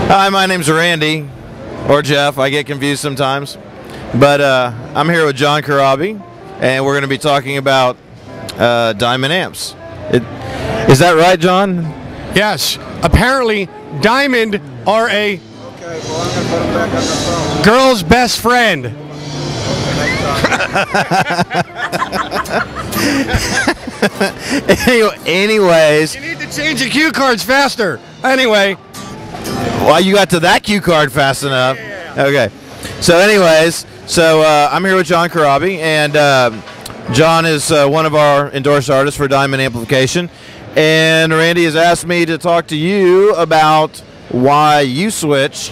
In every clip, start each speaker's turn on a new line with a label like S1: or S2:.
S1: Hi, my name's Randy, or Jeff. I get confused sometimes. But I'm here with John Corabi, and we're going to be talking about Diamond amps. Is that right, John?
S2: Yes. Apparently, Diamond are a girl's best friend.
S1: Anyways.
S2: You need to change the cue cards faster. Anyway.
S1: Well, you got to that cue card fast enough. Yeah. Okay. So anyways, I'm here with John Corabi, and John is one of our endorsed artists for Diamond Amplification. And Randy has asked me to talk to you about why you switched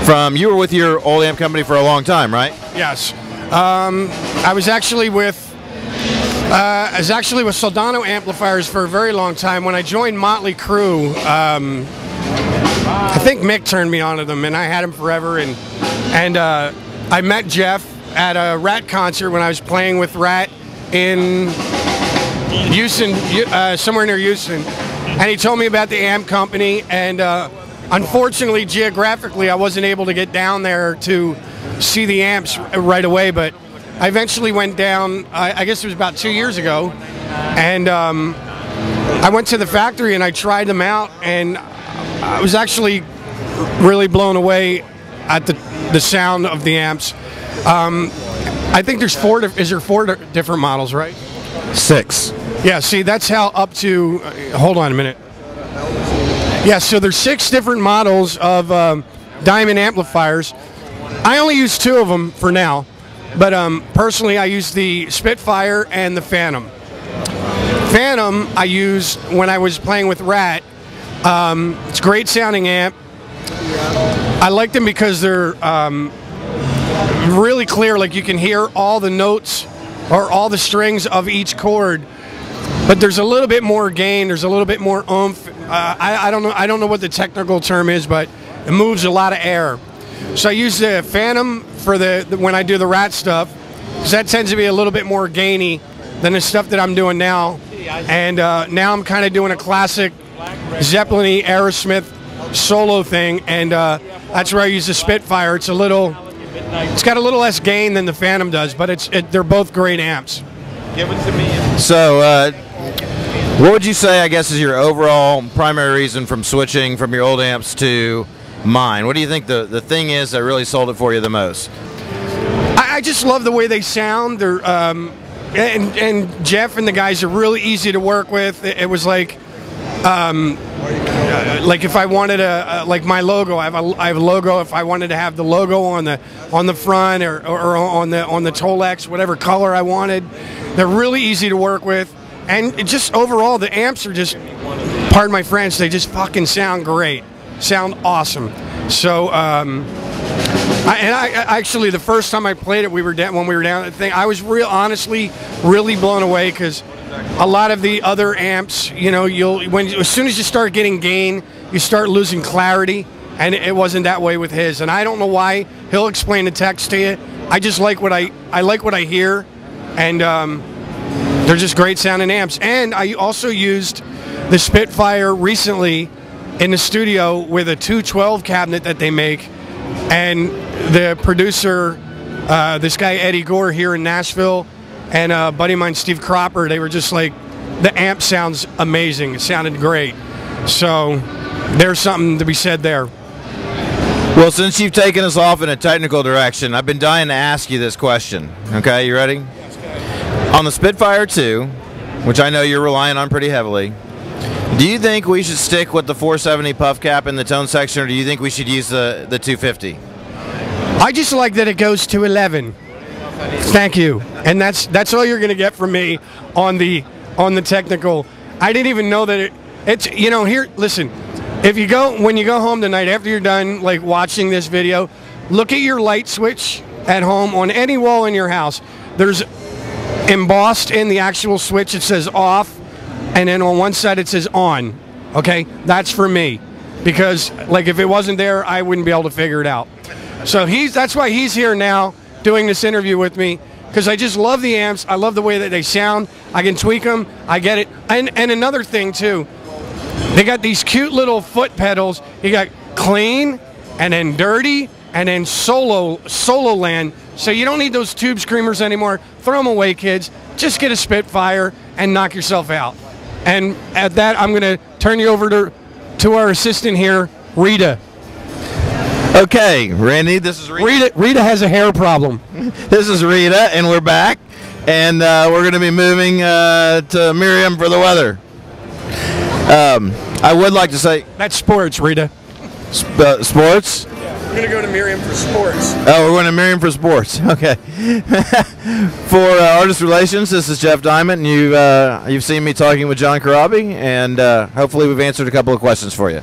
S1: from, you were with your old amp company for a long time, right?
S2: Yes. I was actually with Soldano amplifiers for a very long time. When I joined Motley Cure, I think Mick turned me onto them, and I had them forever. And I met Jeff at a Ratt concert when I was playing with Ratt in Houston, somewhere near Houston, and he told me about the amp company. And unfortunately, geographically, I wasn't able to get down there to see the amps right away, but I eventually went down. I guess it was about 2 years ago, and I went to the factory and I tried them out, and I was actually really blown away at the sound of the amps. I think there's four different models, right?
S1: 6.
S2: Yeah, see, that's how up to, hold on a minute. Yeah, so there's 6 different models of Diamond amplifiers. I only use 2 of them for now, but personally I use the Spitfire and the Phantom. Phantom I used when I was playing with Ratt. It's a great sounding amp. I like them because they're really clear, like you can hear all the notes or all the strings of each chord, but there's a little bit more gain, there's a little bit more oomph. I don't know what the technical term is, but it moves a lot of air. So I use the Phantom for when I do the Ratt stuff, because that tends to be a little bit more gainy than the stuff that I'm doing now. And now I'm kind of doing a classic Zeppelin-y Aerosmith solo thing, and that's where I use the Spitfire. It's got a little less gain than the Phantom does, but they're both great amps.
S1: Give it to me. So, what would you say, I guess, is your overall primary reason from switching from your old amps to mine? What do you think the thing is that really sold it for you the most?
S2: I just love the way they sound. They're and Jeff and the guys are really easy to work with. It was like if I wanted like my logo, I have a logo. If I wanted to have the logo on the front or on the Tolex, whatever color I wanted, they're really easy to work with. And it just overall, the amps are just, pardon my French, they just fucking sound great, sound awesome. So I actually, the first time I played it, when we were down at the thing, I was honestly really blown away, because a lot of the other amps, you know, as soon as you start getting gain, you start losing clarity, and it wasn't that way with his. And I don't know why. He'll explain the text to you. I just like what I like what I hear, and they're just great sounding amps. And I also used the Spitfire recently in the studio with a 212 cabinet that they make, and the producer, this guy Eddie Gore here in Nashville, and a buddy of mine, Steve Cropper, they were just like, the amp sounds amazing. It sounded great. So there's something to be said there.
S1: Well, since you've taken us off in a technical direction, I've been dying to ask you this question. Okay, you ready?
S2: Yes, go ahead.
S1: On the Spitfire 2, which I know you're relying on pretty heavily, do you think we should stick with the 470 puff cap in the tone section, or do you think we should use the 250?
S2: I just like that it goes to 11. Thank you. And that's all you're going to get from me on the technical. I didn't even know that it's, you know, here, listen, when you go home tonight, after you're done like watching this video, look at your light switch at home on any wall in your house. There's embossed in the actual switch, it says off, and then on one side it says on. Okay, that's for me, because like if it wasn't there, I wouldn't be able to figure it out. So that's why he's here now doing this interview with me, because I just love the amps. I love the way that they sound. I can tweak them. I get it. And another thing too, they got these cute little foot pedals. You got clean, and then dirty, and then solo land. So you don't need those tube screamers anymore. Throw them away, kids. Just get a Spitfire and knock yourself out. And at that, I'm going to turn you over to our assistant here, Rita.
S1: Okay, Randy, this is Rita.
S2: Rita has a hair problem.
S1: This is Rita, and we're back. And we're going to be moving to Miriam for the weather. I would like to say...
S2: That's sports, Rita.
S1: Sports?
S2: We're going to go to Miriam for sports.
S1: Oh, we're going to Miriam for sports. Okay. For Artist Relations, this is Jeff Diamond, and you've seen me talking with John Corabi, and hopefully we've answered a couple of questions for you.